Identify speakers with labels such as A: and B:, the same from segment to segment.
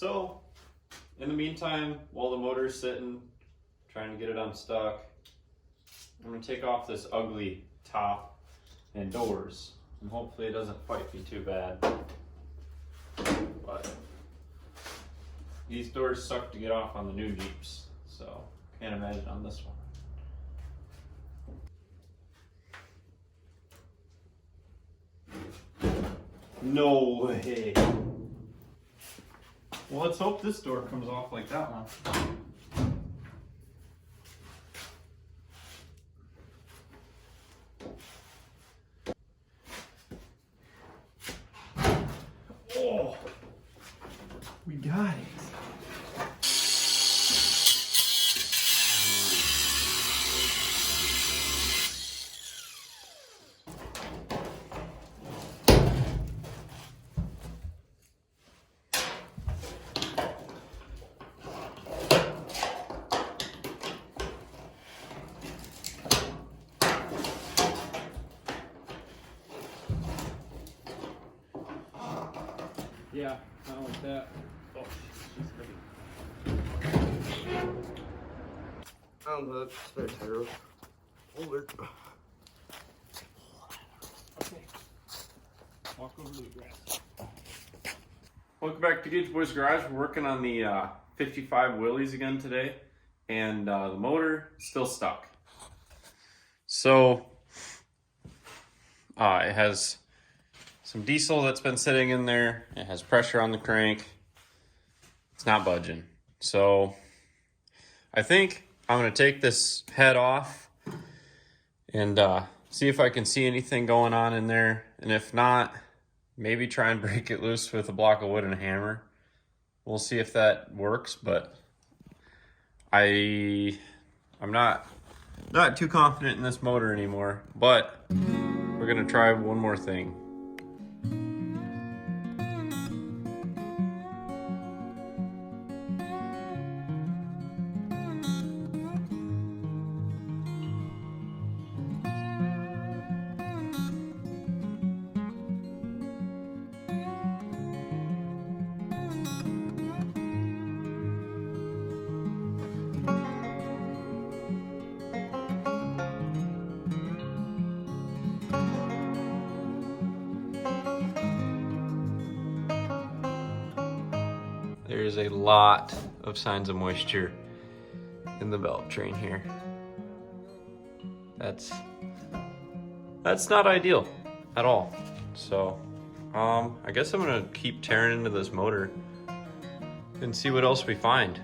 A: So, in the meantime, while the motor's sitting, trying to get it unstuck, I'm going to take off this ugly top and doors, and hopefully it doesn't fight me too bad. But these doors suck to get off on the new Jeeps, so can't imagine on this one. No way. Well, let's hope this door comes off like that one. Oh, we got it. Yeah, not like that. Oh, she's heavy.
B: Unhook, spare tire. Hold it.
A: Okay. Walk over to the grass. Welcome back to Gage Boys Garage. We're working on the 55 Willys again today, and the motor is still stuck. So, it has some diesel that's been sitting in there. It has pressure on the crank. It's not budging. So I think I'm going to take this head off and see if I can see anything going on in there. And if not, maybe try and break it loose with a block of wood and a hammer. We'll see if that works, but I'm not too confident in this motor anymore. But we're going to try one more thing. There's a lot of signs of moisture in the valve train here. That's not ideal at all. So I guess I'm gonna keep tearing into this motor and see what else we find.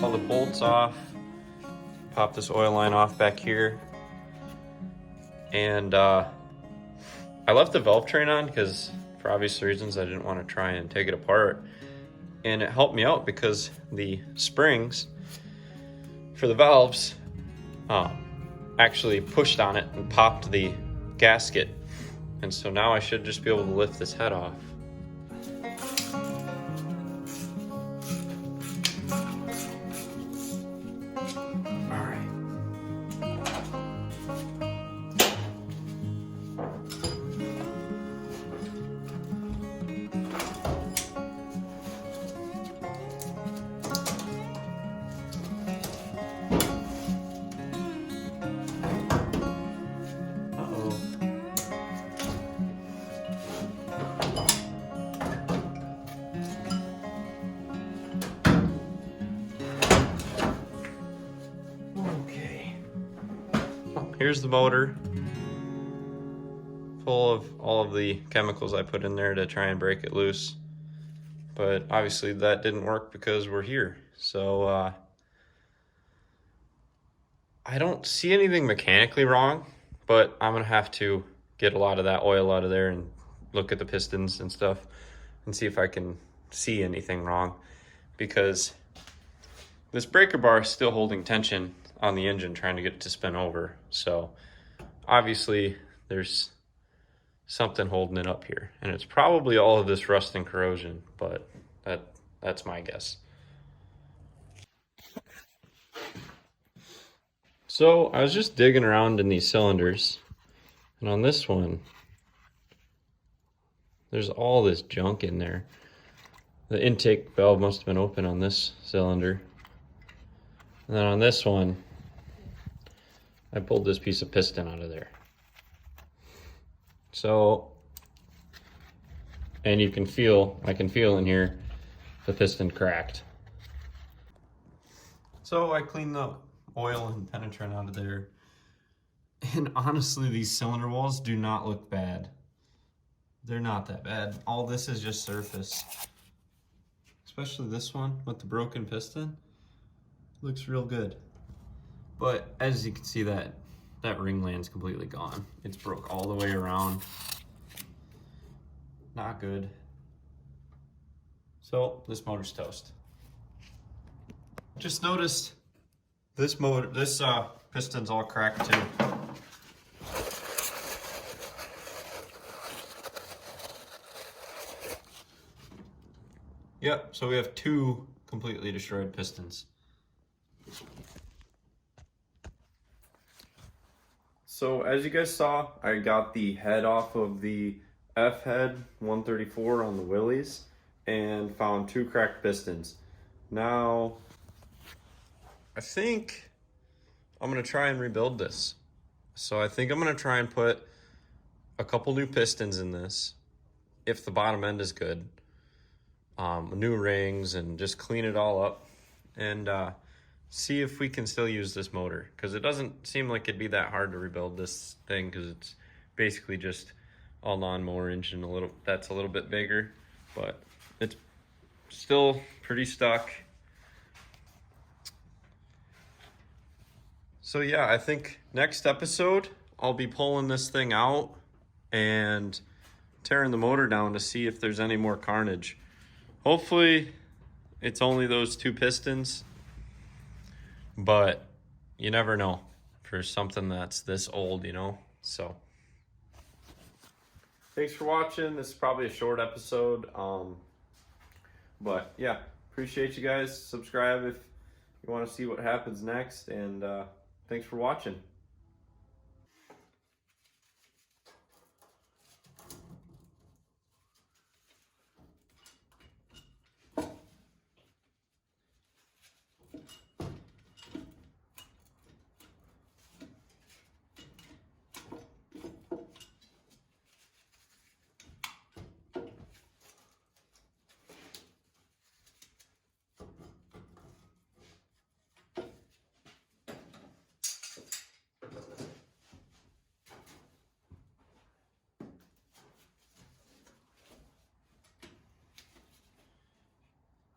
A: All the bolts off, pop this oil line off back here, and I left the valve train on because for obvious reasons I didn't want to try and take it apart, and it helped me out because the springs for the valves actually pushed on it and popped the gasket, and so now I should just be able to lift this head off. Here's the motor, full of all of the chemicals I put in there to try and break it loose. But obviously that didn't work because we're here. So I don't see anything mechanically wrong, but I'm gonna have to get a lot of that oil out of there and look at the pistons and stuff and see if I can see anything wrong, because this breaker bar is still holding tension on the engine trying to get it to spin over. So obviously there's something holding it up here, and it's probably all of this rust and corrosion, but that's my guess. So I was just digging around in these cylinders, and on this one there's all this junk in there. The intake valve must have been open on this cylinder, and then on this one I pulled this piece of piston out of there. So, and I can feel in here the piston cracked. So I cleaned the oil and penetrant out of there, and honestly these cylinder walls do not look bad. They're not that bad. All this is just surface, especially this one with the broken piston. Looks real good, but as you can see, that ring land's completely gone. It's broke all the way around. Not good. So this motor's toast. Just noticed this piston's all cracked too. Yep, so we have 2 completely destroyed pistons. So as you guys saw, I got the head off of the F head 134 on the Willys and found 2 cracked pistons. Now, I think I'm gonna try and rebuild this. So I think I'm gonna try and put a couple new pistons in this, if the bottom end is good. New rings, and just clean it all up and see if we can still use this motor, because it doesn't seem like it'd be that hard to rebuild this thing, because it's basically just a lawnmower engine, that's a little bit bigger, but it's still pretty stuck. So yeah, I think next episode I'll be pulling this thing out and tearing the motor down to see if there's any more carnage. Hopefully it's only those 2 pistons, but you never know for something that's this old, you know? So thanks for watching. This is probably a short episode, but yeah, appreciate you guys. Subscribe if you want to see what happens next, and thanks for watching.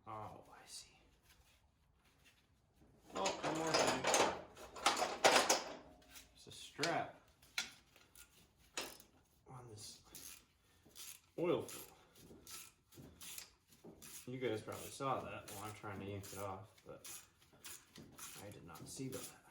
A: Oh, I see. Oh, one more thing. There's a strap on this oil fill. You guys probably saw that while I'm trying to yank it off, but I did not see that.